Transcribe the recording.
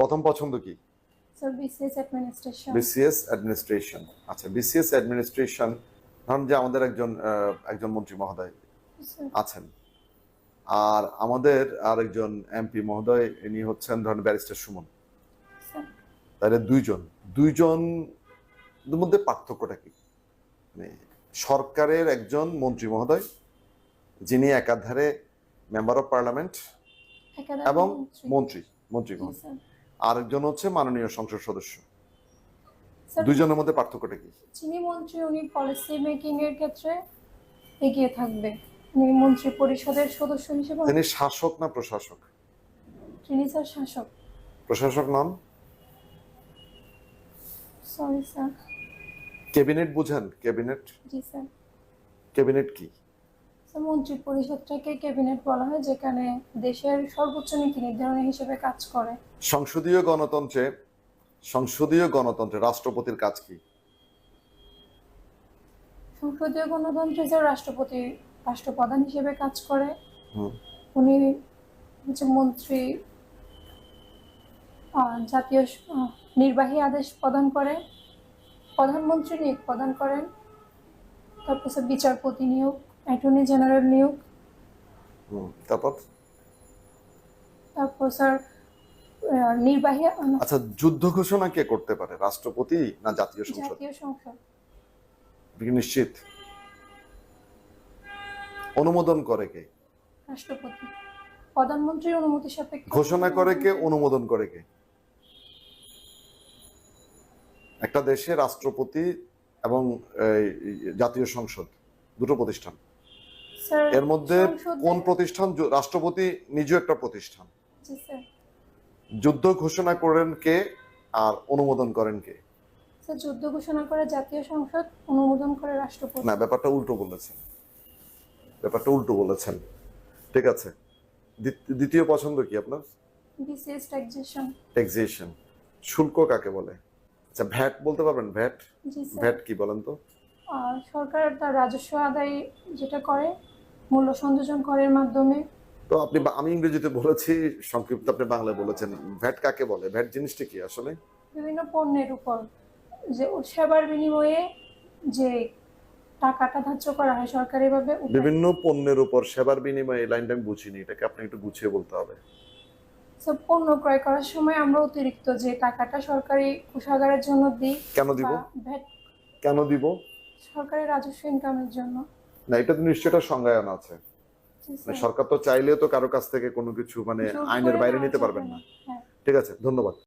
প্রথম পছন্দ কি? Sir BCS administration. BCS administration. আচ্ছা, বিসিএস অ্যাডমিনিস্ট্রেশন, ধরুন যে আমাদের একজন মন্ত্রী মহোদয় স্যার আছেন, আর আমাদের আরেকজন এমপি মহোদয়, ইনি হচ্ছেন ধরেন ব্যারিস্টার সুমন। স্যার তাহলে দুইজন মধ্যে পার্থক্যটা কি? মানে সরকারের একজন মন্ত্রী মহোদয় যিনি একাধারে মেম্বার অফ পার্লামেন্ট একাধারে এবং মন্ত্রী। মন্ত্রী জি মহোদয়, স্যার। আরেকজন হচ্ছে মাননীয় সংসদ সদস্য। স্যার দুইজনের মধ্যে পার্থক্যটা কি? যিনি মন্ত্রী উনি পলিসি মেকিং এর ক্ষেত্রে এগিয়ে থাকবে। উনি মন্ত্রী পরিষদের সদস্য হিসেবে তিনি শাসক না প্রশাসক? তিনি স্যার শাসক। প্রশাসক নন? Sorry sir. ক্যাবিনেট বুঝেন? ক্যাবিনেট, জি স্যার। ক্যাবিনেট কি? স্যার মন্ত্রী পরিষদটাকে ক্যাবিনেট বলা হয়, যেখানে দেশের সর্বোচ্চ নীতি নির্ধারণী হিসেবে কাজ করে। সংসদীয় গণতন্ত্রে রাষ্ট্রপতির কাজ কি? সংসদীয় গণতন্ত্রে যে রাষ্ট্রপ্রধান হিসেবে কাজ করে। হুম। উনি হচ্ছে মন্ত্রী জাতীয় নির্বাহী আদেশ প্রদান করে, প্রধানমন্ত্রী নিয়োগ প্রদান করেন, তারপর স্যার বিচারপতি নিয়োগ, অ্যাটর্নি জেনারেল নিয়োগ, তারপর স্যার নির্বাহী আচ্ছা, যুদ্ধ ঘোষণা কে করতে পারে, রাষ্ট্রপতি না জাতীয় সংসদ? জাতীয় সংসদ। আপনি কি নিশ্চিত? অনুমোদন করে কে? রাষ্ট্রপতি। প্রধানমন্ত্রীর অনুমতি সাপেক্ষে ঘোষণা করে কে? অনুমোদন করে কে? একটা দেশে রাষ্ট্রপতি এবং জাতীয় সংসদ দুটো প্রতিষ্ঠান, স্যার এর মধ্যে কোন প্রতিষ্ঠান? রাষ্ট্রপতি নিজেও একটা প্রতিষ্ঠান। জি স্যার। যুদ্ধ ঘোষণা করেন কে আর অনুমোদন করেন কে? স্যার যুদ্ধ ঘোষণা করে জাতীয় সংসদ, অনুমোদন করে রাষ্ট্রপতি। না, ব্যাপারটা উল্টো বলেছেন। ঠিক আছে, দ্বিতীয় পছন্দ কি আপনার? BCS taxation. ট্যাক্সেশন, শুল্ক কাকে বলে? আচ্ছা, ভ্যাট বলতে পারবেন? জি স্যার। ভ্যাট কি বলেন তো? সরকার তার রাজস্ব আদায় যেটা করে মূল্য সংযোজন করের মাধ্যমে। তো আমি ইংরেজিতে বলেছি, সংক্ষিপ্ত আপনি বাংলায় বলেছেন। ভ্যাট কাকে বলে? ভ্যাট জিনিসটা কি আসলে? বিভিন্ন পণ্যের উপর যে সেবার বিনিময়ে যে টাকাটা ধার্য করা হয় সরকারিভাবে। বিভিন্ন পণ্যের উপর সেবার বিনিময়ে, এই লাইনটা আমি বুঝিনি, এটাকে আপনি একটু গুছিয়ে বলতে হবে। সব পণ্য ক্রয় করার সময় আমরা অতিরিক্ত যে টাকাটা সরকারি কোষাগারের জন্য দিই। কেন দিব? ভ্যাট কেন দিব? সরকারি রাজস্ব ইনকামের জন্য। না, এটা তো নিশ্চয়ই একটা সংজ্ঞায়ন আছে। সরকার তো চাইলেও তো কারো কাছ থেকে কোনো কিছু আইনের বাইরে নিতে পারবেন না। ঠিক আছে, ধন্যবাদ।